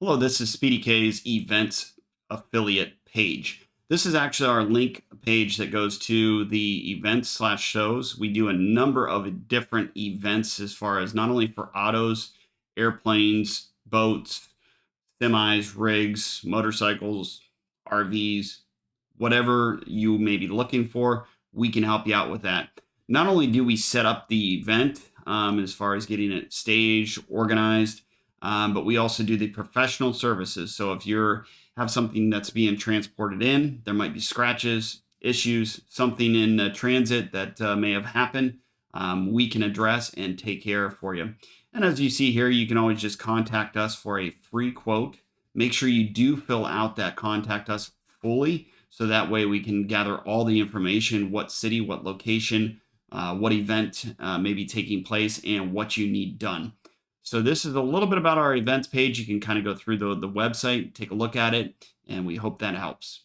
Hello, this is Speedy K's events affiliate page. This is actually our link page that goes to the events slash shows. We do a number of different events as far as not only for autos, airplanes, boats, semis, rigs, motorcycles, RVs, whatever you may be looking for, we can help you out with that. Not only do we set up the event as far as getting it staged, organized, but we also do the professional services. So if you're have something that's being transported in, there might be scratches, issues, something in transit that may have happened. We can address and take care of for you. And as you see here, you can always just contact us for a free quote. Make sure you do fill out that contact us fully so that way we can gather all the information, what city, what location, what event may be taking place, and what you need done. So this is a little bit about our events page. You can kind of go through the website, take a look at it, and we hope that helps.